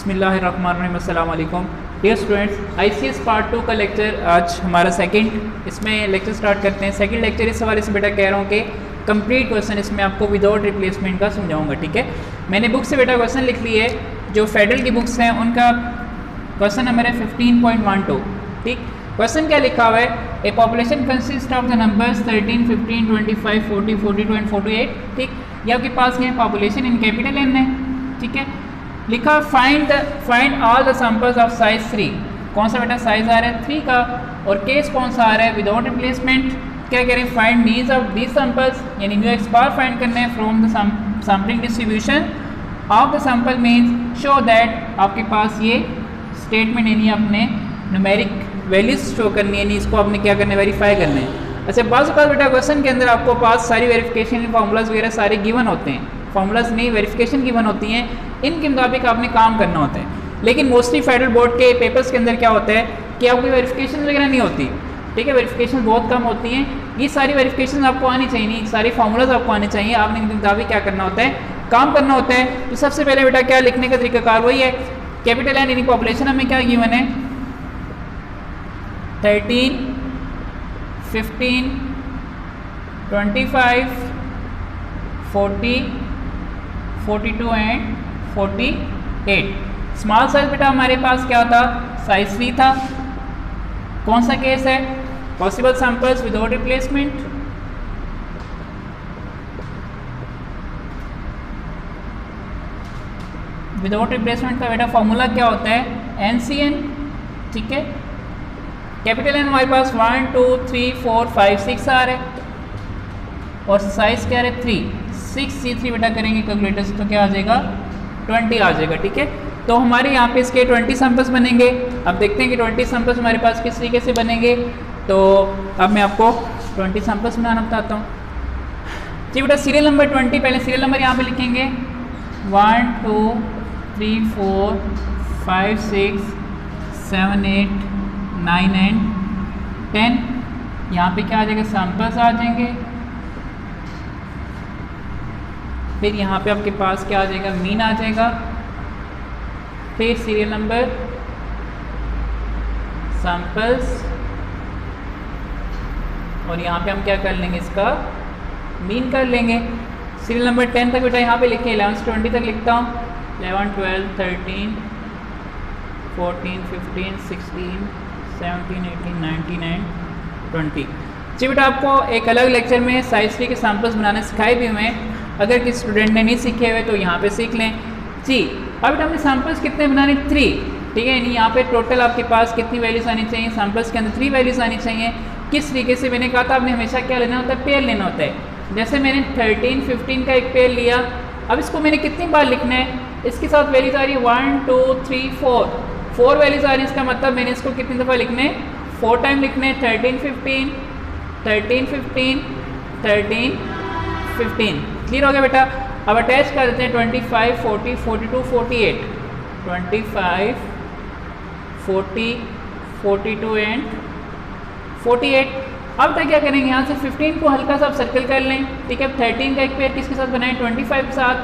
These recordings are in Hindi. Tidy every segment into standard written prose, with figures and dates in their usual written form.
बिस्मिल्लाहिर्रहमानिर्रहीम। अस्सलाम वालेकुम डियर स्टूडेंट्स, ICS पार्ट 2 का लेक्चर आज हमारा सेकंड इसमें लेक्चर स्टार्ट करते हैं। सेकंड लेक्चर इस हवाले से बेटा कह रहा हूँ कि कंप्लीट क्वेश्चन इसमें आपको विदाउट रिप्लेसमेंट का समझाऊंगा, ठीक है। मैंने बुक से बेटा क्वेश्चन लिख लिए, जो फेडरल की बुक्स हैं उनका क्वेश्चन नंबर है 15.12, ठीक। क्वेश्चन क्या लिखा हुआ है, ए population consist of the numbers 13, 15, 25, 40, 42 and 48, ठीक। ये आपके पास है पॉपुलेशन इन कैपिटल एन है, ठीक है। लिखा find all the samples of size 3। कौन सा बेटा साइज आ रहा है 3 का, और केस कौन सा आ रहा है विदाउट रिप्लेसमेंट। क्या कह रहे हैं, find means of these samples, यानी म्यू एक्स बार फाइंड करना है from the sampling distribution of the sample means show that आपके पास ये स्टेटमेंट यानी अपने न्यूमेरिक वैल्यूज शो करनी है, यानी इसको आपने क्या करना है, वेरीफाई करना है। अच्छा, बाज़ औक़ात बेटा क्वेश्चन के अंदर आपको पास सारी वेरिफिकेशन फार्मूलाज वगैरह सारे गिवन होते हैं, फार्मूलाज नहीं वेरिफिकेशन गिवन होती हैं, इनके मुताबिक आपने काम करना होता है। लेकिन मोस्टली फेडरल बोर्ड के पेपर्स के अंदर क्या होता है कि आपकी वेरिफिकेशन वगैरह नहीं होती, ठीक है। वेरिफिकेशन बहुत कम होती हैं, ये सारी वेरिफिकेशन आपको आनी चाहिए, सारी फार्मूलाज आपको आने चाहिए, आपने इनके मुताबिक क्या करना होता है, काम करना होता है। तो सबसे पहले बेटा क्या लिखने का तरीकाकार वही है, कैपिटल एन यानी पॉपुलेशन हमें क्या गिवन है 13, 15, 25, 40, 42 एंड 48। स्मॉल साइज बेटा हमारे पास क्या था, साइज 3 था। कौन सा केस है, possible samples without replacement. Without replacement का बेटा फॉर्मूला क्या होता है NCN, ठीक है। कैपिटल एन हमारे पास 1 2 3 4 5 6 आ रहा है, और साइज क्या है 3। 6 C3 बेटा करेंगे कैलकुलेटर से तो क्या आ जाएगा 20 आ जाएगा, ठीक है। तो हमारे यहाँ पे इसके 20 सैंपल्स बनेंगे। अब देखते हैं कि 20 सैंपल्स हमारे पास किस तरीके से बनेंगे। तो अब मैं आपको 20 सैंपल्स बनाना बताता हूँ जी बेटा। सीरियल नंबर 20, पहले सीरियल नंबर यहाँ पे लिखेंगे 1 2 3 4 5 6 7 8 9 एंड 10। यहाँ पे क्या आ जाएगा, सैंपल्स आ जाएंगे। फिर यहाँ पे आपके पास क्या आ जाएगा, मीन आ जाएगा। फिर सीरियल नंबर, सैंपल्स, और यहाँ पे हम क्या कर लेंगे, इसका मीन कर लेंगे। सीरियल नंबर 10 तक बेटा यहाँ पे लिखे, 11 से 20 तक लिखता हूँ। 11 12 13 14 15 16 17 18 19 एंड 20। जी बेटा आपको एक अलग लेक्चर में साइज 3 के सैंपल्स बनाने सिखाए भी हुए हैं, अगर किसी स्टूडेंट ने नहीं सीखे हुए तो यहाँ पे सीख लें जी। अब बेटा हमने सैंपल्स कितने बनाने 3, ठीक है। यानी यहाँ पे टोटल आपके पास कितनी वैल्यूज आनी चाहिए, सैंपल्स के अंदर 3 वैल्यूज आनी चाहिए। किस तरीके से, मैंने कहा था आपने हमेशा क्या लेना होता है, पेयर लेना होता है। जैसे मैंने 13 15 का एक पेयर लिया, अब इसको मैंने कितनी बार लिखना है, इसके साथ वैल्यूज आ रही है 1 2 3 4 वैल्यूज आ रही है। इसका मतलब मैंने इसको कितनी दफ़ा लिखने हैं, 4 टाइम लिखने हैं। 13 15 13 15 13 15। क्लियर हो गया बेटा। अब अटैच कर देते हैं 25 40 42 48, 25 40 42 एंड 48। अब तक क्या करेंगे, यहाँ से 15 को हल्का सा सर्कल कर लें, ठीक है। 13 का एक पेयर किसके साथ बनाएं, 25 के साथ।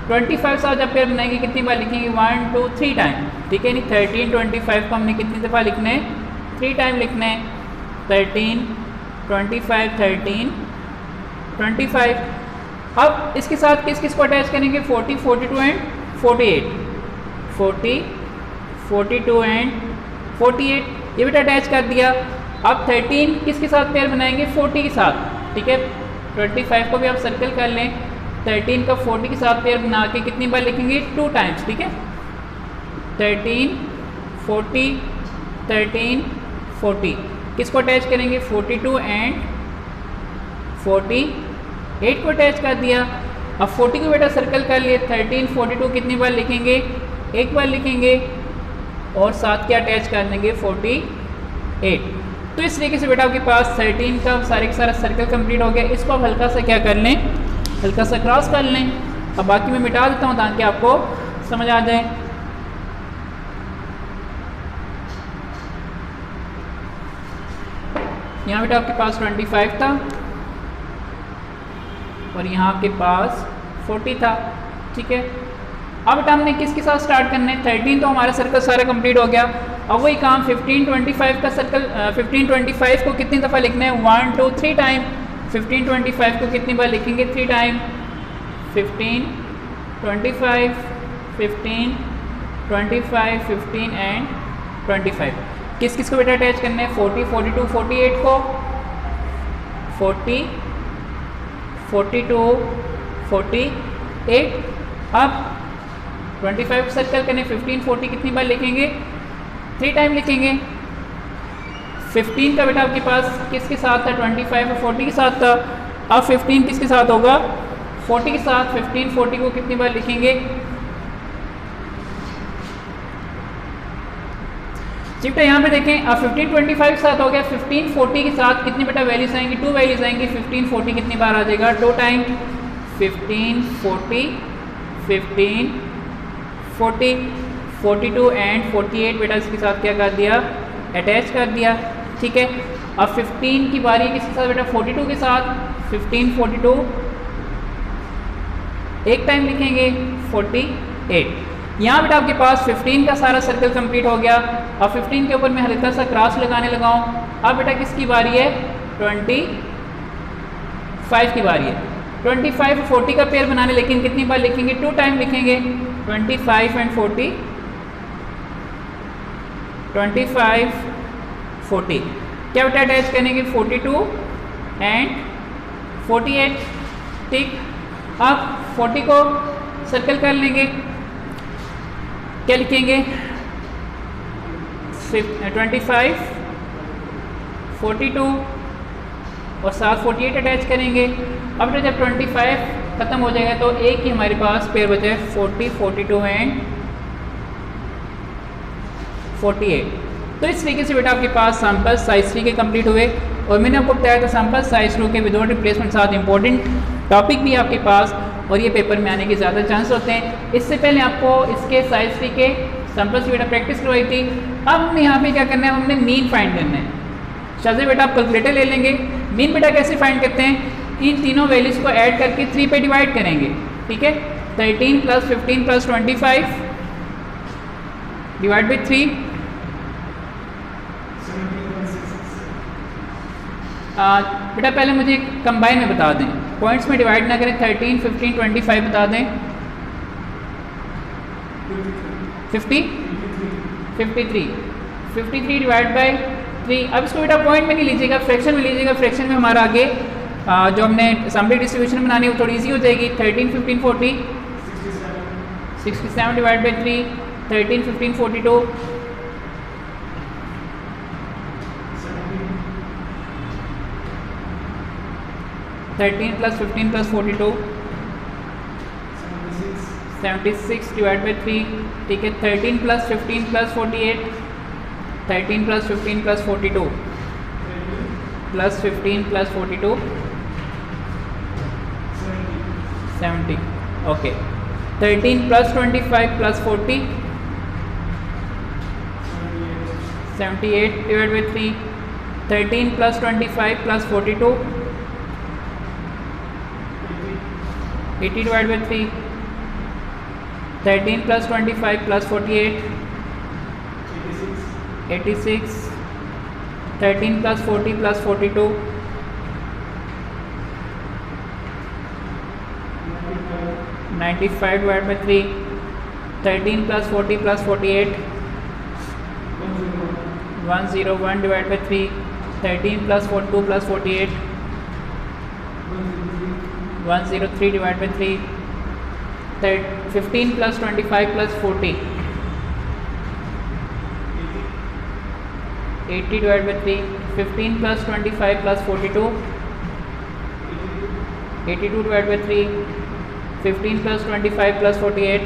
25 साथ जब पेयर बनाएंगे कितनी बार लिखेंगे, 1 2 3 टाइम, ठीक है। नहीं 13 25 को हमने कितनी दफ़ा लिखना है, 3 टाइम लिखना है। 13 25 13 25। अब इसके साथ किस किस को अटैच करेंगे, 40 42 एंड 48, 40 42 एंड 48, ये बेटा अटैच कर दिया। अब 13 किसके साथ पेयर बनाएंगे, 40 के साथ, ठीक है। 25 को भी आप सर्कल कर लें, 13 का 40 के साथ पेयर बना के कितनी बार लिखेंगे, 2 टाइम्स, ठीक है। 13 40 13 40, किसको अटैच करेंगे, 42 एंड 48 को अटैच कर दिया। अब 40 को बेटा सर्कल कर लिए, 13 42 कितनी बार लिखेंगे, 1 बार लिखेंगे, और साथ क्या अटैच कर देंगे 48। तो इस तरीके से बेटा आपके पास 13 का सारे का सारा सर्कल कंप्लीट हो गया। इसको आप हल्का सा क्या कर लें, हल्का सा क्रॉस कर लें। अब बाकी मैं मिटा देता हूँ ताकि आपको समझ आ जाए। यहाँ बेटा आपके पास 25 था, और यहाँ आपके पास 40 था, ठीक है। अब बेटा हमने किसके साथ स्टार्ट करना है, 13 तो हमारा सर्कल सारा कंप्लीट हो गया। अब वही काम 15 25 का सर्कल 15 25 को कितनी दफ़ा लिखना है, 1 2 3 टाइम। 15 25 को कितनी बार लिखेंगे, 3 टाइम। 15 25 15 25 15 एंड 25। किस किस को बेटा अटैच करना है, 40 42 48 को, 40 42 48। अब 25 सर्कल करने, 15 40 कितनी बार लिखेंगे, 3 टाइम लिखेंगे। 15 का बेटा आपके पास किसके साथ था, 25 और 40 के साथ था। अब 15 किसके साथ होगा, 40 के साथ। 15 40 को कितनी बार लिखेंगे, जी बेटा यहाँ पे देखें। अब 15 25 के साथ हो गया। 15 40 के साथ कितनी बेटा वैल्यूज आएंगी, 2 वैल्यूज आएंगी। 15 40 कितनी बार आ जाएगा, 2 टाइम। 15 40 15 40 42 एंड 48 बेटा इसके साथ क्या कर दिया, अटैच कर दिया, ठीक है। अब 15 की बारी किसके साथ बेटा, 42 के साथ। 15 42 एक टाइम लिखेंगे, 48। यहाँ बेटा आपके पास 15 का सारा सर्कल कंप्लीट हो गया। अब 15 के ऊपर मैं हल्का सा क्रॉस लगाने लगाऊं। अब बेटा किसकी बारी है, 25 की बारी है। 25 और 40 का पेयर बनाने, लेकिन कितनी बार लिखेंगे, 2 टाइम लिखेंगे। 25 एंड 40 25 40 क्या बेटा अटैच करेंगे, 42 एंड 48, ठीक। अब 40 को सर्कल कर लेंगे, क्या लिखेंगे, 25 42 और साथ 48 अटैच करेंगे। अब जब 25 ख़त्म हो जाएगा तो एक ही हमारे पास पेयर बचा है, 40 42 एंड 48। तो इस तरीके से बेटा आपके पास सैम्पल साइज 3 के कंप्लीट हुए। और मैंने आपको बताया था सैम्पल साइज 2 के विदाउट रिप्लेसमेंट साथ इंपॉर्टेंट टॉपिक भी आपके पास, और ये पेपर में आने के ज़्यादा चांस होते हैं। इससे पहले आपको इसके साइज 3 के सैम्पल्स की बेटा प्रैक्टिस करवाई थी। अब हमें यहाँ पे क्या करना है, हमने मीन फाइंड करना है। शायद बेटा आप कैलकुलेटर ले लेंगे। मीन बेटा कैसे फाइंड करते हैं, इन तीनों वैल्यूज़ को ऐड करके 3 पे डिवाइड करेंगे, ठीक है। 13 + 15 + 25 डिवाइड बाई 3। बेटा पहले मुझे कंबाइन में बता दें, पॉइंट्स में डिवाइड ना करें। 13 15 25 बता दें। 53 डिवाइड बाई 3। अब इसको बेटा पॉइंट में नहीं लीजिएगा, फ्रैक्शन में लीजिएगा। फ्रैक्शन में हमारा आगे जो हमने असेंबली डिस्ट्रीब्यूशन बनानी है वो थोड़ी ईजी हो जाएगी। 13 15 40 67 डिवाइड बाई 3। 13 15 42 13 + 15 + 42 76 डिवाइड बाई 3, ठीक है। 13 + 15 + 48 13 + 15 + 42 + 15 + 42 70, okay. 13 + 25 + 40 78 divide by 3। 13 + 25 + 42 80 divide by 3। 13 + 25 + 48 86। 13 + 40 + 42 95 divide by 3। 13 + 40 + 48 101 divide by 3। 13 + 42 + 48 103 divide by 3। 15 + 25 + 40 80 divide by 3। 15 + 25 + 42 82 divide by 3। 15 + 25 + 48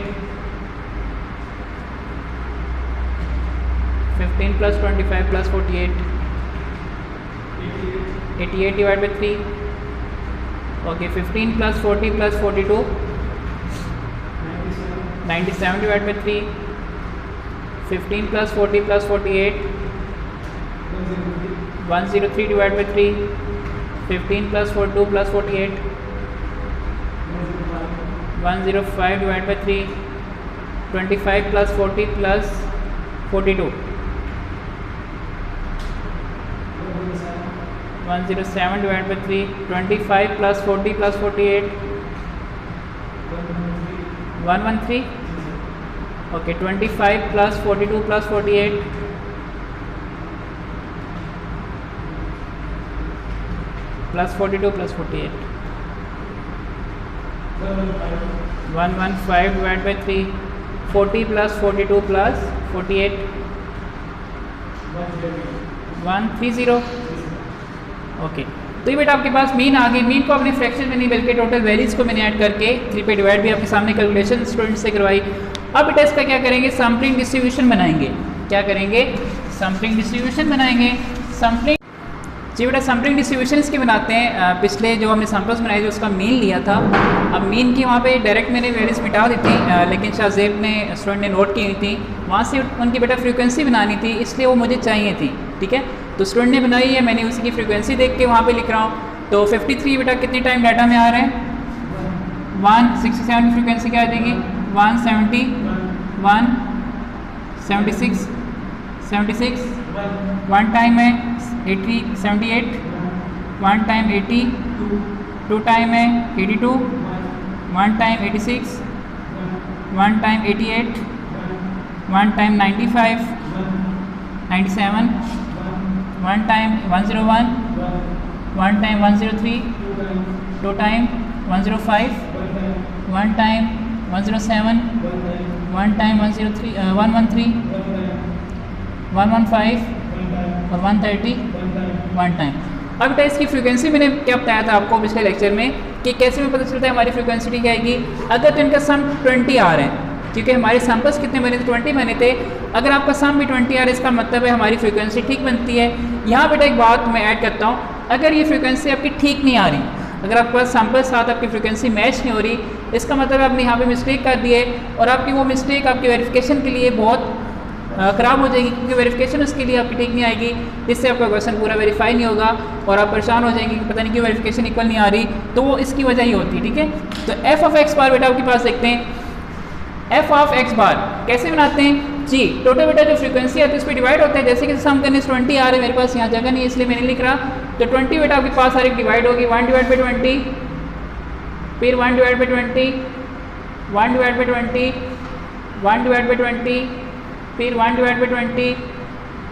15 + 25 + 48 88 divide by 3, okay. 15 + 40 + 42 97 divide by 3। 15 + 40 + 48 103 divide by 3। 15 + 42 + 48 105 divide by 3। 25 plus 40 plus 42, 107 divide by 3, 25 plus 40 plus 48, 113, okay 25 plus 42 plus 48, plus 42 plus 48, 115 divide by 3, 40 plus 42 plus 48, 130, okay. तो ये बेटा आपके पास मीन आ गई। मीन को अपने फ्रैक्शन में नहीं बल्कि टोटल वैल्यूज को मैंने ऐड करके 3 पे डिवाइड भी आपके सामने कैलकुलेशन स्टूडेंट से करवाई। अब बेटा इसका क्या करेंगे, सैम्पलिंग डिस्ट्रीब्यूशन बनाएंगे। क्या करेंगे, सैम्पलिंग डिस्ट्रीब्यूशन बनाएंगे। सैम्पलिंग जी बेटा सैम्पलिंग डिस्ट्रीब्यूशन इसके बनाते हैं। पिछले जो हमने सैम्पल्स बनाए थे उसका मीन लिया था। अब मीन की वहाँ पे डायरेक्ट मैंने वैल्यूज मिटा दी थी, लेकिन शाहजेब ने स्टूडेंट ने नोट की हुई थी, वहाँ से उनकी बेटा फ्रीक्वेंसी बनानी थी, इसलिए वो मुझे चाहिए थी। ठीक है, तो स्टूडेंट ने बनाई है, मैंने उसी की फ्रीक्वेंसी देख के वहाँ पे लिख रहा हूँ। तो 53 बेटा कितनी टाइम डाटा में आ रहा है, 167 की फ्रीक्वेंसी क्या आ जाएगी, 170, 176, 76, वन टाइम है 80, 78, वन टाइम 80, टू टाइम है 82, one time 86, one time 88, one time 95, 97, one time 101, one time 103, two time 105, one time 107, one time 113, 115 और 130, वन टाइम। अब बेटा इसकी फ्रीक्वेंसी मैंने क्या बताया था आपको पिछले लेक्चर में कि कैसे में पता चलता है हमारी फ्रीक्वेंसी ठीक आएगी। अगर तो इनका सम 20 आ रहा है, क्योंकि हमारे सैम्पल्स कितने बने थे, 20 बने थे। अगर आपका सम भी 20 आ रहा है, इसका मतलब है हमारी फ्रीक्वेंसी ठीक बनती है। यहाँ बेटा एक बात मैं ऐड करता हूँ, अगर ये फ्रीक्वेंसी आपकी ठीक नहीं आ रही, अगर आपके पास सैम्पल साथ आपकी फ्रीक्वेंसी मैच नहीं हो रही, इसका मतलब आपने यहाँ पे मिस्टेक कर दी है और आपकी वो मिस्टेक आपकी वेरिफिकेशन के लिए बहुत ख़राब हो जाएगी, क्योंकि वेरिफिकेशन उसके लिए आपकी ठीक नहीं आएगी, जिससे आपका क्वेश्चन पूरा वेरीफाई नहीं होगा और आप परेशान हो जाएंगे कि पता नहीं क्यों वेरिफिकेशन इक्वल नहीं आ रही। तो वो इसकी वजह ही होती है। ठीक है, तो एफ ऑफ एक्स बार बेटा आपके पास देखते हैं, एफ ऑफ एक्स बार कैसे बनाते हैं जी। टोटल बेटा जो फ्रीक्वेंसी है तो इस पर डिवाइड होता है, जैसे कि सम करने 20 आ रहे हैं, मेरे पास यहाँ जगह नहीं है इसलिए मैंने लिख रहा। तो 20 बेटा आपके पास हर एक डिवाइड होगी, 1 डिवाइड बाई 20, फिर 1 divide by 20, 1 divide by 20, 1 divide by 20, फिर 1 डिवाइड बाई 20,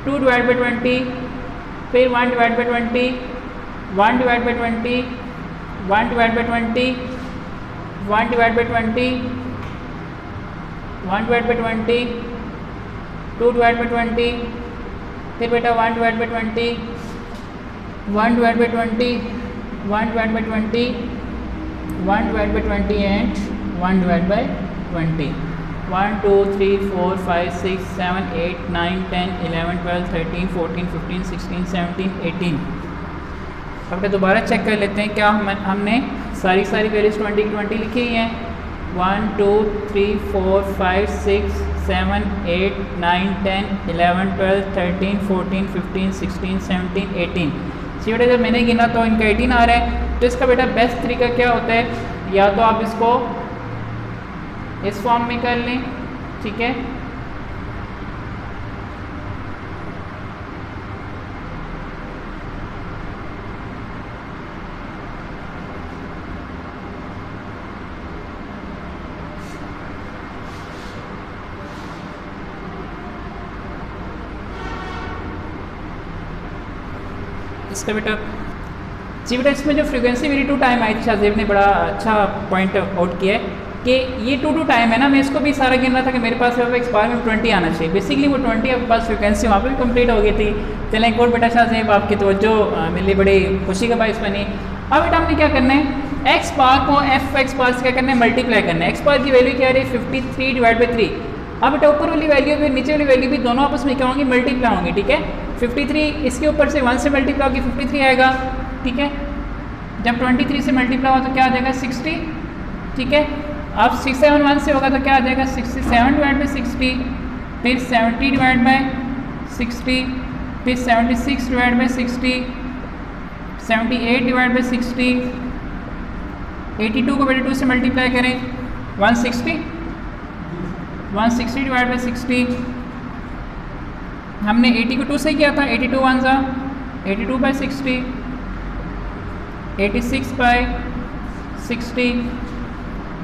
2 डिवाइड बाई 20, फिर 1 divide by 20, 1 divide by 20, 1 divide by 20, 1 divide by 20, 1 divide by 20, 2 divide by 20, फिर बेटा 1 divide by 20, 1 divide by 20, 1 divide by 20, 1 divide by 20 and 1 divide by 20। 1 2 3 4 5 6 7 8 9 10 11 12 13 14 15 16 17 18। अब दोबारा चेक कर लेते हैं क्या हमने सारी वैल्यूज 20 20 लिखी हुई हैं। 1 2 3 4 5 6 7 8 9 10 11 12 13 14 15 16 17 18। सी बेटा जब मैंने गिना तो इनका 18 आ रहा है। तो इसका बेटा बेस्ट तरीका क्या होता है, या तो आप इसको इस फॉर्म में कर लें, ठीक है, इसका बेटा जी बेटा इसमें जो फ्रीक्वेंसी मेरी 2 टाइम आई थी, शाहजेब ने बड़ा अच्छा पॉइंट आउट किया है कि ये 2 टाइम है ना, मैं इसको भी सारा गिन रहा था कि मेरे पास एक्स बार में 20 आना चाहिए। बेसिकली वो 20 आपके पास फ्रीक्वेंसी वहाँ पे भी कंप्लीट हो गई थी। चलें एक और बेटा शाहजेब आपकी तवज्जो मेरे लिए बड़ी खुशी का बायस बनी। अब बेटा हमने क्या करना है, एक्स बार को एफ एक्स बार से क्या करना है, मल्टीप्लाई करना है। एक्स बार की वैल्यू क्या आ रही है 53 डिवाइड बाई 3। अब बेटा ऊपर वाली वैल्यू भी नीचे वाली वैल्यू भी दोनों आपस में क्या होंगी, मल्टीप्लाई होंगी। ठीक है, 53 इसके ऊपर से 1 से मल्टीप्लाई होगी 53 आएगा। ठीक है, जब 23 से मल्टीप्लाई हो तो क्या आ जाएगा 60। ठीक है, अब 671 से होगा तो क्या आ जाएगा 67 डिवाइड बाई 60, फिर 70 डिवाइड बाई 60, फिर 76 डिवाइड बाई 60, 78 डिवाइड बाई 60, 82 को बेटा 2 से मल्टीप्लाई करें 160। 160 डिवाइड बाई 60, हमने 80 को 2 से किया था, 82 वन सा 82 by 60, 86 by 60,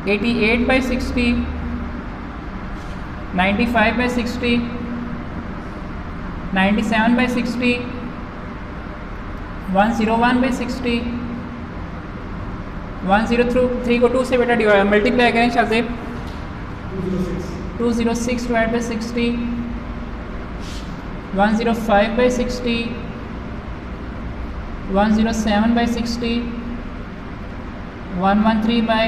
88 by 60, 95 by 60, 97 by 60, 101 by 60, 103 को 2 से बेटा मल्टीप्लाई करें Shahzeb, 206 divide by 60, 105 by 60, 107 by 60, 113 by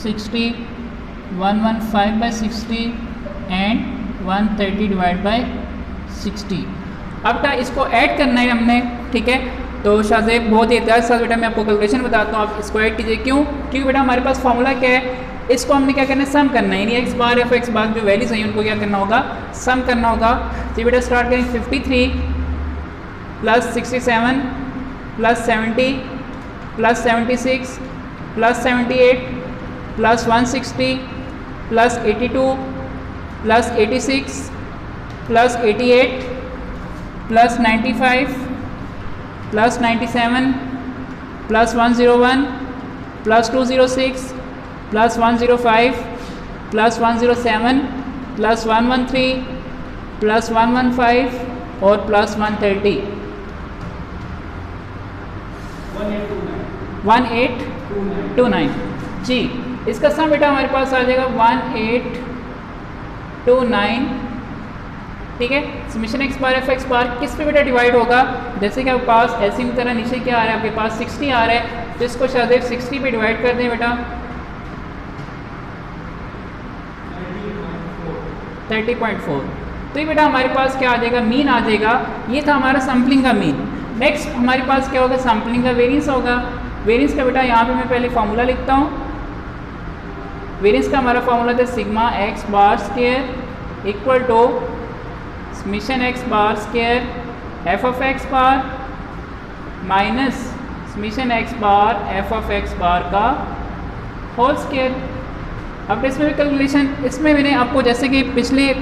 60, 115 by 60 and 130 divide by 60। अब क्या इसको ऐड करना है हमने, ठीक है। तो शाज़ेब बहुत ही एहतियात साथ बेटा मैं आपको कैलकुलेशन बताता हूँ, आप इसको ऐड कीजिए। क्यों? क्योंकि बेटा हमारे पास फार्मूला क्या है, इसको हमने क्या करना है, सम करना है, यानी एक्स बार एफ एक्स बार जो वैल्यूज हैं उनको क्या करना होगा, सम करना होगा। तो बेटा स्टार्ट करें 53 plus 67 plus 70 plus 76 plus 78 plus 160 plus 82 plus 86 plus 88 plus 95 plus 97 plus 101 plus 206 plus 105 plus 107 plus 113 plus 115 और प्लस 130, 1829 जी। इसका सम बेटा हमारे पास आ जाएगा 1829, ठीक है। Summation X bar F X बार किस पे बेटा डिवाइड होगा, जैसे कि आपके पास ऐसी तरह नीचे क्या आ रहा है, आपके पास 60 आ रहा है, तो इसको शायद 60 पे डिवाइड कर दें बेटा, 30.4। तो ये बेटा हमारे पास क्या आ जाएगा, मीन आ जाएगा। ये था हमारा सैम्पलिंग का मीन। नेक्स्ट हमारे पास क्या होगा, सैम्पलिंग का वेरिएंस होगा। वेरिएंस का बेटा यहाँ पे मैं पहले फार्मूला लिखता हूँ। वेरिएंस का हमारा फार्मूला था sigma x bar square equal to summation X bar square F of X bar minus summation X bar F of X bar का होल स्क्वायर। अब इसमें भी कैलकुलेशन, इसमें मैंने आपको जैसे कि पिछले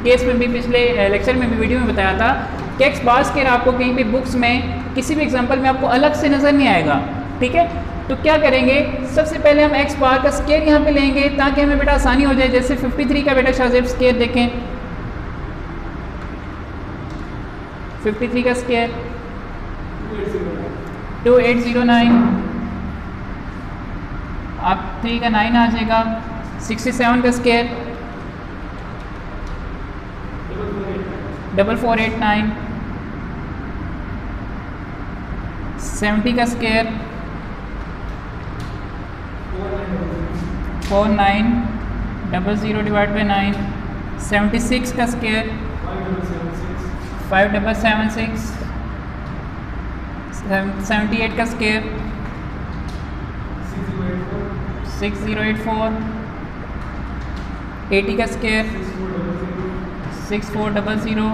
केस में भी, पिछले लेक्चर में भी, वीडियो में बताया था कि एक्स बार स्क्वायर आपको कहीं भी बुक्स में किसी भी एग्जांपल में आपको अलग से नज़र नहीं आएगा, ठीक है। तो क्या करेंगे, सबसे पहले हम एक्स बार का स्क्वायर यहाँ पे लेंगे ताकि हमें बेटा आसानी हो जाए। जैसे 53 का बेटा शाज़ेब स्क्वायर देखें, 53 का स्क्वायर 2809, अब 3 का 9 आ जाएगा। 67 का स्क्वायर 4489, 70 का स्क्वायर 4900 डिवाइड बाई 9, 76 का स्क्वायर 5776, 78 का स्क्वायर 6084, 80 का स्क्वायर 6400,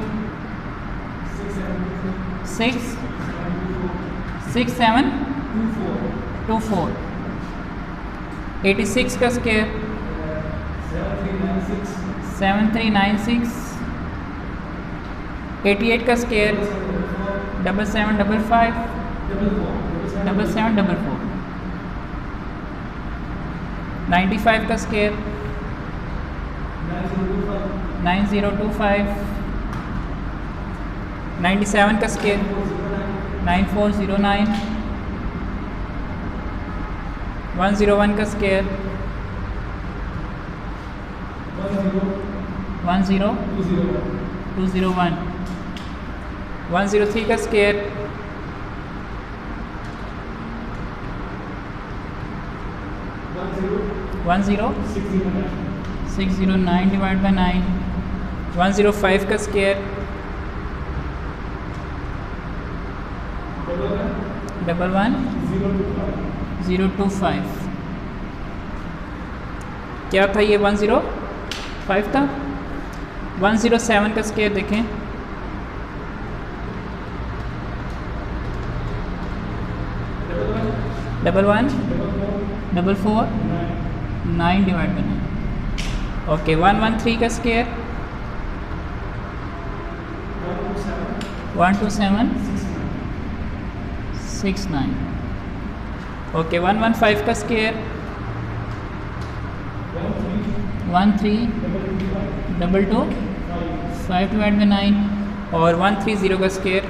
6724, 86 का स्क्वायर 7396, 88 का स्क्वायर 7755, 7744, 95 का स्क्वायर 9025, 97 का स्क्वायर 9409, 101 का स्क्वायर 10201, 103 का स्क्वायर 10609 डिवाइड बाई 9, 105 का स्क्वायर 11025। क्या था ये, 105 था। 107 का स्क्वायर देखें, 1144 9 डिवाइड बाई 9, ओके 113 का स्क्वायर 12769 ओके 115 का स्क्वायर 1322 5 डिवाइड बाई 9 और 130 का स्क्वायर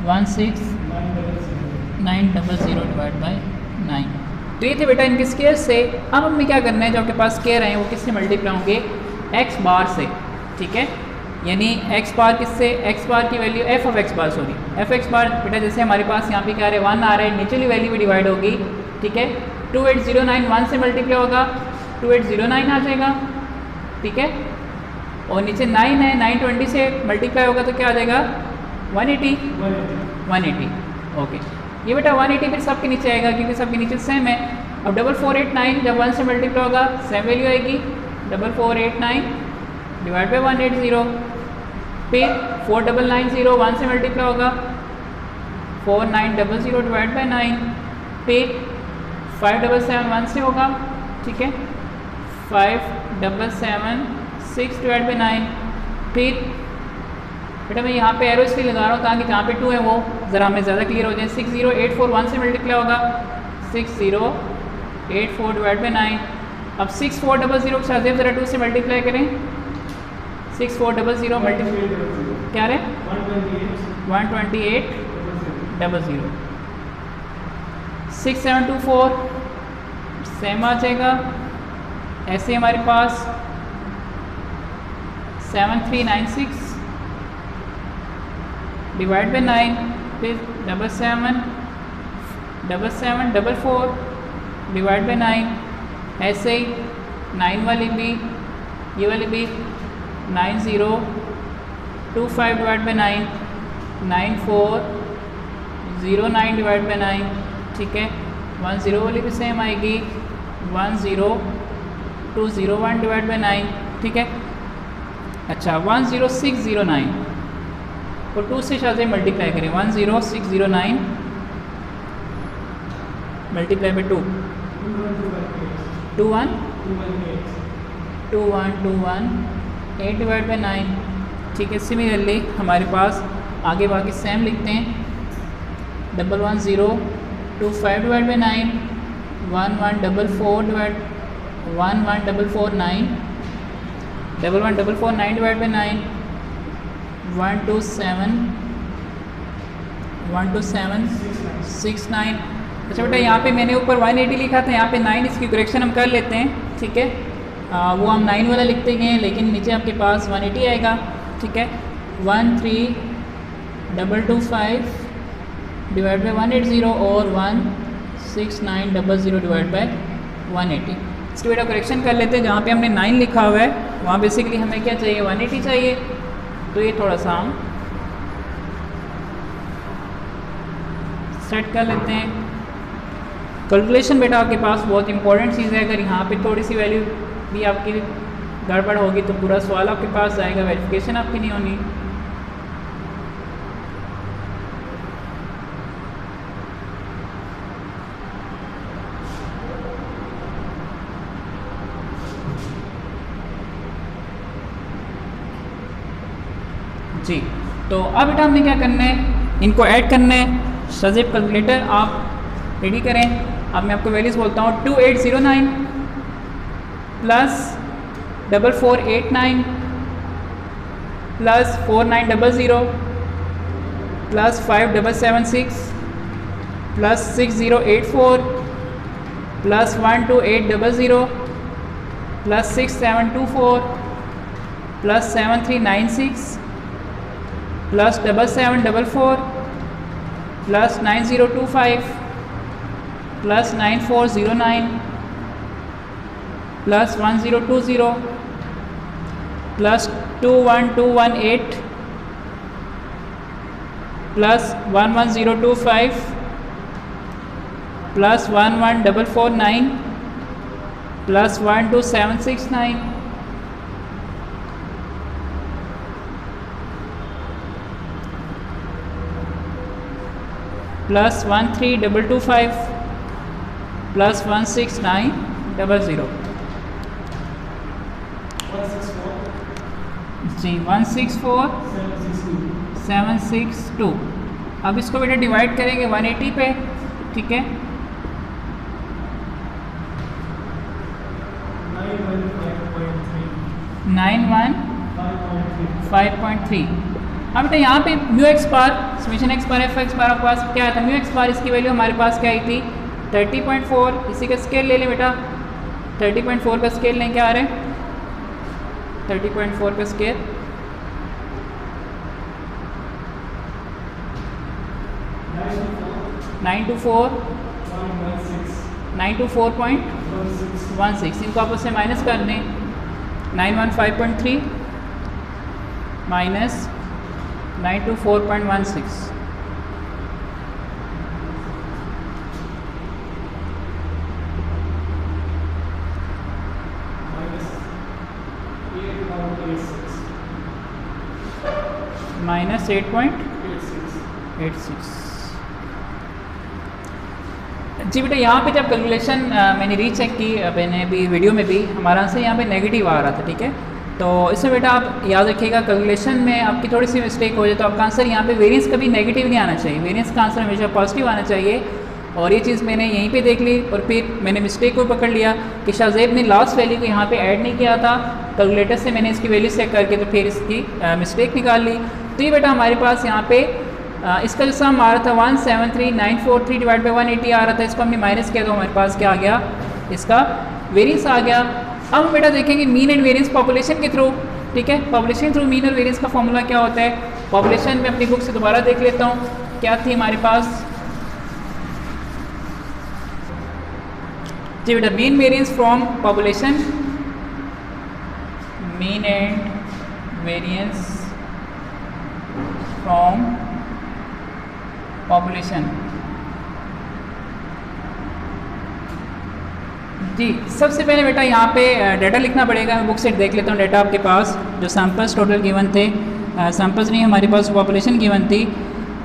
16900 डिवाइड बाई 9। तो ये थे बेटा इनके स्क्वायर से। अब हमें क्या करना है, जो आपके पास स्क्वायर हैं वो किससे मल्टीप्लाई होंगे, एक्स बार से, ठीक है। यानी एक्स बार किससे, एक्स बार की value F of X bar, sorry F X bar बेटा जैसे हमारे पास यहाँ पे क्या आ रहा है 1 आ रहा है, निचली वैल्यू भी डिवाइड होगी, ठीक है। 2809 1 से मल्टीप्लाई होगा 2809 आ जाएगा, ठीक है। और नीचे 9 है, 920 से मल्टीप्लाई होगा तो क्या आ जाएगा 180 ओके। ये बेटा 180 फिर सबके नीचे आएगा क्योंकि सबके नीचे सेम है। अब 4489 जब 1 से मल्टीप्लाई होगा सेम वैल्यू आएगी 4489 डिवाइड बाई 180। फिर 4990 1 से मल्टीप्लाई होगा 4900 डिवाइड बाई 9। फिर 577 1 से होगा, ठीक है, 5776 डिवाइड बाई 9। फिर बेटा मैं यहाँ पे एरो इसलिए लगा रहा हूँ ताकि जहाँ पे 2 है वो ज़रा हमें ज़्यादा क्लियर हो जाए। 6084 1 से मल्टीप्लाई होगा 6084 डिवाइड बाई 9। अब 6400 के साथ ज़रा 2 से मल्टीप्लाई करें, 6400 मल्टीप्लाई क्या रहे 12800। 6724 सेम आ जाएगा। ऐसे हमारे पास 7396 डिवाइड बाई 9। फिर 7744 डिवाइड बाई 9। ऐसे ही 9 वाली भी, ये वाली भी 9025 डिवाइड बाई 9, 9409 डिवाइड बाई 9, ठीक है। 10 वाली भी सेम आएगी 10201 डिवाइड बाई 9, ठीक है। अच्छा 10609 और 2 से शायद मल्टीप्लाई करें 10609 मल्टीप्लाई बाई 2 2121 डिवाइड बाई 9, ठीक है। सिमिलरली हमारे पास आगे बाकी सेम लिखते हैं 11025 divide by 9, 1144 divide 11449 11449 divide by 9, 12769। अच्छा बेटा यहाँ पे मैंने ऊपर 180 लिखा था, यहाँ पे 9 इसकी करेक्शन हम कर लेते हैं, ठीक है। वो हम 9 वाला लिखते गए हैं लेकिन नीचे आपके पास 180 आएगा, ठीक है। 13225 डिवाइड बाई 180 और 16900 डिवाइड बाई 180। इसकी बेटा करेक्शन कर लेते हैं। जहाँ पे हमने 9 लिखा हुआ है वहाँ बेसिकली हमें क्या चाहिए 180 चाहिए, तो ये थोड़ा सा हम सेट कर लेते हैं। कैलकुलेशन बेटा आपके पास बहुत इंपॉर्टेंट चीज़ है। अगर यहाँ पे थोड़ी सी वैल्यू भी आपकी गड़बड़ होगी तो पूरा सवाल आपके पास जाएगा, वेरिफिकेशन आपकी नहीं होनी। जी तो अब बेटा हमने क्या करना है, इनको ऐड करना है। सजेब कैलकुलेटर आप रेडी करें। अब मैं आपको वैल्यूज़ बोलता हूँ 2809 plus 4489 plus 4900 plus 5776 plus 6084 plus 12800 plus 6724 plus 7396 plus 7744 plus 9025 plus 9409 plus 1020 plus 21218 plus 11025 plus 11449 plus 12769 plus 13225 plus 16900 जी 164762। अब इसको बेटा डिवाइड करेंगे 180 पे, ठीक है। 915.3। अब बेटा यहाँ पे म्यू एक्स बार summation x bar F X बार आपके पास क्या था, म्यू एक्स बार इसकी वैल्यू हमारे पास क्या आई थी 30.4। इसी का स्केल ले लें बेटा, 30.4 का स्केल लें, क्या आ रहा है 30.4 का स्केल 924.16। इनको आपस से माइनस कर दें, 915.3 माइनस 924.16। माइनस 8.86। जी बेटा यहाँ पे जब कैलकुलेशन मैंने रीचेक की, मैंने अभी वीडियो में भी हमारा आंसर यहाँ पे नेगेटिव आ रहा था, ठीक है। तो इसमें बेटा आप याद रखिएगा कैलकुलेशन में आपकी थोड़ी सी मिस्टेक हो जाए तो आपका आंसर यहाँ पे वेरिएंस कभी नेगेटिव नहीं आना चाहिए, वेरिएंस का आंसर हमेशा पॉजिटिव आना चाहिए। और ये चीज़ मैंने यहीं पे देख ली और फिर मैंने मिस्टेक को पकड़ लिया कि शाहजेब ने लास्ट वैल्यू को यहाँ पे ऐड नहीं किया था, कैलकुलेटर से मैंने इसकी वैल्यू चेक करके तो फिर इसकी मिस्टेक निकाल ली। तो ये बेटा हमारे पास यहाँ पे इसका जो सम आ रहा था 173943 डिवाइड बाई 180 आ रहा था, इसको हमने माइनस किया तो हमारे पास क्या आ गया, इसका वेरिएंस आ गया। अब बेटा देखेंगे मीन एंड वेरिएंस पॉपुलेशन के थ्रू, ठीक है। पॉपुलेशन थ्रू मीन और वेरिएंस का फॉर्मूला क्या होता है, पॉपुलेशन में अपनी बुक से दोबारा देख लेता हूँ क्या थी हमारे पास। जी बेटा mean variance from population, mean and variance from population. जी सबसे पहले बेटा यहाँ पे डाटा लिखना पड़ेगा, मैं बुक से देख लेता हूँ डाटा आपके पास जो सैम्पल्स टोटल गिवन थे, सैम्पल्स नहीं हमारे पास पॉपुलेशन गिवन थी,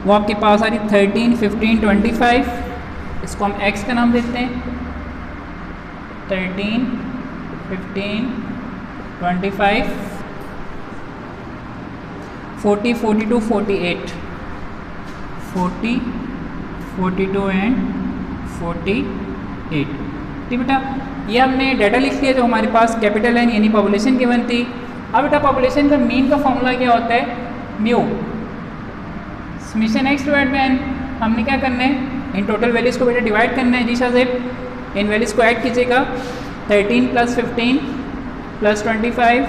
वो आपके पास आ रही 13, 15, 25। इसको हम एक्स का नाम देते हैं, 13, 15, 25, 40, 42, 48, 40, 42 एंड 48। ठीक बेटा ये हमने डाटा लिख दिया जो हमारे पास कैपिटल एन यानी पॉपुलेशन गिवन थी। अब बेटा पॉपुलेशन का मीन का फॉर्मूला क्या होता है, mu summation x divide by n. हमने क्या करना है, इन टोटल वैल्यूज़ को बेटा डिवाइड करना है। जी शाहजेब इन वैल्यूज़ को ऐड कीजिएगा, 13 plus 15 plus 25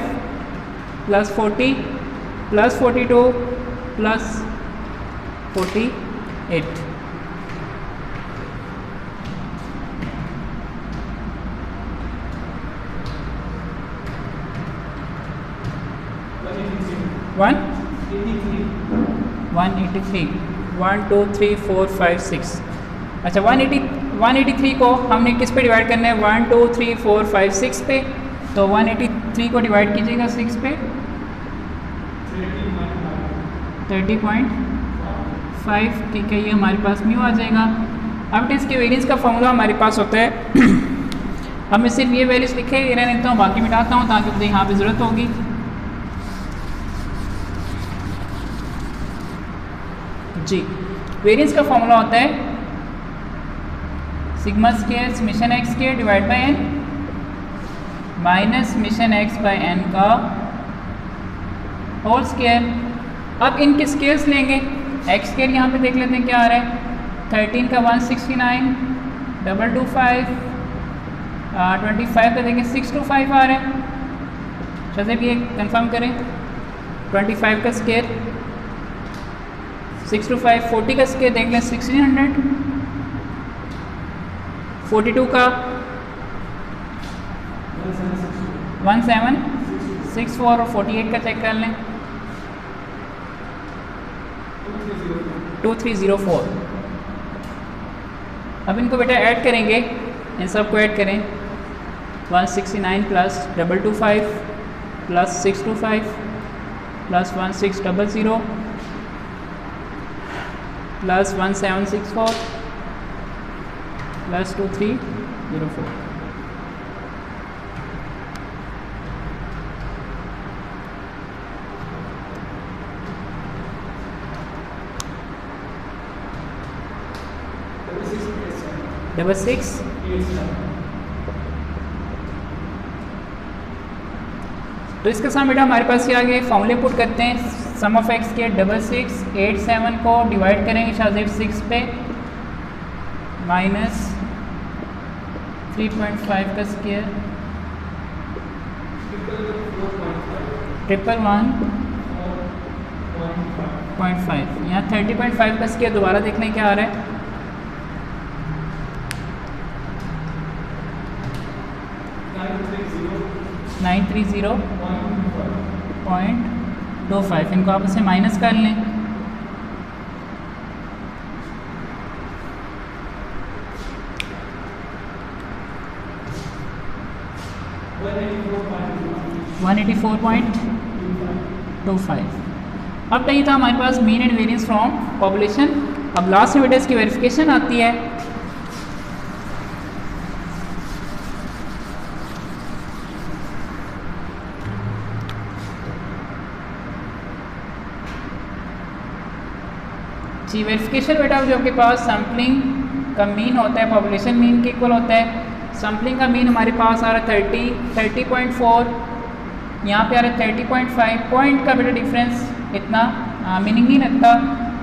plus 40 plus 42 plus 48। One 183 1 2 3 4 5 6। अच्छा 183 को हमने किस पे डिवाइड करना है, 1 2 3 4 5 6 पे। तो 183 को डिवाइड कीजिएगा 6 पे, 30.5। ठीक है ये हमारे पास म्यू आ जाएगा। अब इसके वेरिएंस का फॉर्मूला हमारे पास होता है अब मैं सिर्फ ये वैल्यूज लिखे रहने देता हूँ, बाकी मिटाता हूँ ताकि मुझे यहाँ पे ज़रूरत होगी। जी वेरिएंस का फॉर्मूला होता है sigma square summation x square divide by n minus summation x by n का होल स्क्वायर। अब इनके स्केल्स लेंगे, एक्स स्क्वायर यहाँ पे देख लेते हैं क्या आ रहा है, 13 का 169, 225, 25 का देखें 625 आ रहा है। शायद ये कंफर्म करें, 25 का स्क्वायर 625, 40 का स्क्वायर देख लें 1600, 42 का 1764 और 48 का चेक कर लें 2304। अब इनको बेटा ऐड करेंगे, इन सब को ऐड करें, 169 plus 225 plus 625 plus 1600 plus 1764 plus 2304। 04। Double six तो इसके साथ बेटा हमारे पास ये आगे फॉर्मूले पुट करते हैं। सम ऑफ एक्स के 6687 को डिवाइड करेंगे शाजिब 6 पे माइनस 3.5 का स्क्वायर 111.5। यहाँ 30.5 का स्क्वायर दोबारा देखने क्या आ रहा है 930.25। इनको आप इससे माइनस कर लें। $184.25। अब नहीं था हमारे पास mean and variance from population. अब लास्ट में बेटा इसकी वेरिफिकेशन आती है। जी वेरिफिकेशन बेटा जो आपके पास सैम्पलिंग का मीन होता है पॉपुलेशन मीन के इक्वल होता है। सैम्पलिंग का मीन हमारे पास आ रहा है 30.4, यहाँ पे आ रहा है 30.5। पॉइंट का बेटा डिफरेंस इतना मीनिंग नहीं रखता।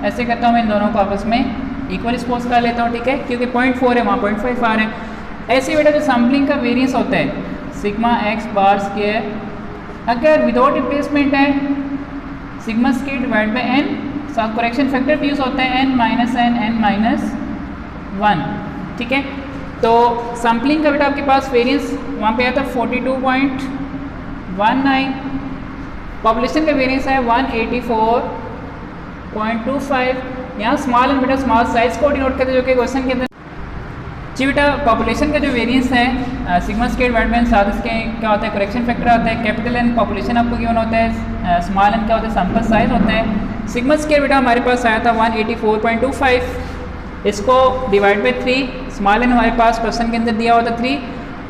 ऐसे करता हूँ मैं इन दोनों को आपस में इक्वल सपोज कर लेता हूँ, ठीक है, क्योंकि 0.4 है वहाँ 0.5 आ रहे हैं। ऐसे बेटा जो सैम्पलिंग का वेरिएंस होता है सिग्मा एक्स बार स्क्वायर, अगर विदाउट रिप्लेसमेंट है sigma square divide by n, साथ करेक्शन फैक्टर यूज़ होता है n माइनस n-1, ठीक है। तो सैम्पलिंग का बेटा आपके पास वेरिएंस वहाँ पे आया था 42.19, पॉपुलेशन का वेरिएंस है 184.25। यहाँ स्मॉल एंड बेटा स्मॉल साइज को डिनोट करते जो कि क्वेश्चन के अंदर। जी बेटा पॉपुलेशन का जो वेरिएंस है सिग्मा स्क्वायर डिवाइड बाई साथ इसके क्या होता है करेक्शन फैक्टर आता है। कैपिटल एन पॉपुलेशन आपको गिवन होता है, स्मॉल एन क्या होता है सैंपल साइज होता है। सिग्मा स्क्वायर बेटा हमारे पास आया था 184.25, इसको डिवाइड बाई 3, स्मॉल एन हमारे पास क्वेश्चन के अंदर दिया हुआ था 3,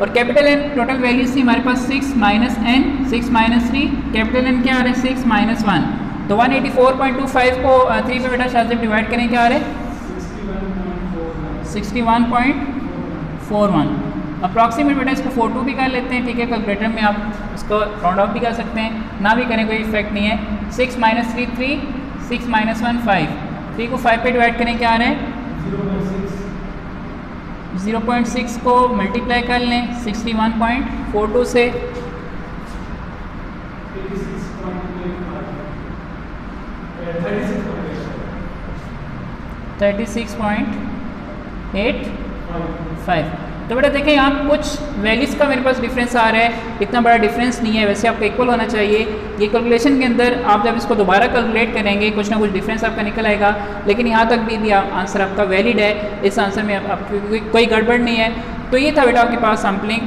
और कैपिटल एन टोटल वैल्यूज थी हमारे पास 6 minus n, 6 minus 3, capital N क्या आ रहा है 6 माइनस 1। तो 184.25 को 3 पे बेटा शाजिब डिवाइड करें क्या आ रहा है 61.41। अप्रॉक्सीमेट बेटा इसको 42 भी कर लेते हैं, ठीक है, कैलकुलेटर में आप इसको राउंड ऑफ भी कर सकते हैं, ना भी करें कोई इफेक्ट नहीं है। 6 माइनस 3 3, 6 माइनस 1 5, 3 को 5 पे डिवाइड करें क्या आ रहा है 0.6 को मल्टीप्लाई कर लें 61.42 से 36.85। तो बेटा देखें यहाँ कुछ वैल्यूज़ का मेरे पास डिफरेंस आ रहा है, इतना बड़ा डिफरेंस नहीं है, वैसे आपका इक्वल होना चाहिए। ये कैलकुलेशन के अंदर आप जब इसको दोबारा कैलकुलेट करेंगे कुछ ना कुछ डिफरेंस आपका निकल आएगा, लेकिन यहाँ तक भी आंसर आपका वैलिड है, इस आंसर में आपकी कोई गड़बड़ नहीं है। तो ये था बेटा आपके पास सैम्पलिंग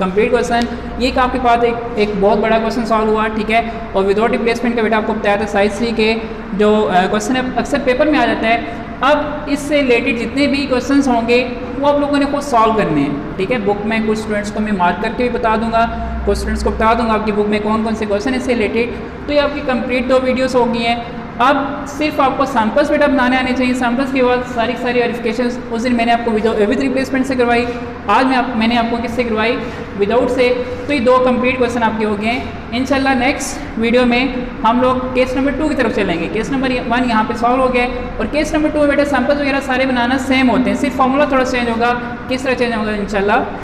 कंप्लीट क्वेश्चन। ये का आपके पास एक बहुत बड़ा क्वेश्चन सॉल्व हुआ, ठीक है, और विदाउट रिप्लेसमेंट का बेटा आपको बताया था साइज 3 के जो क्वेश्चन अक्सर पेपर में आ जाता है। अब इससे रिलेटेड जितने भी क्वेश्चंस होंगे वो आप लोगों ने खुद सॉल्व करने हैं, ठीक है। बुक में कुछ स्टूडेंट्स को मैं मार्क करके भी बता दूंगा, कुछ स्टूडेंट्स को बता दूंगा आपकी बुक में कौन कौन से क्वेश्चन इससे रिलेटेड। तो ये आपकी कंप्लीट 2 वीडियोस हो गई हैं। अब सिर्फ आपको सैम्पल्स बेटा बनाने आने चाहिए। सैम्पल्स के बाद सारी वेरिफिकेशन उस दिन मैंने आपको विद रिप्लेसमेंट से करवाई, आज मैंने आपको किससे करवाई विदाउट से। तो ये 2 कंप्लीट क्वेश्चन आपके हो गए हैं। इंशाल्लाह नेक्स्ट वीडियो में हम लोग केस नंबर 2 की तरफ चलेंगे। केस नंबर 1 यहाँ पे सॉल्व हो गया, और केस नंबर 2 में बेटा सैम्पल्स वगैरह सारे बनाना सेम होते हैं, सिर्फ फॉर्मूला थोड़ा चेंज होगा। किस तरह चेंज होगा इंशाल्लाह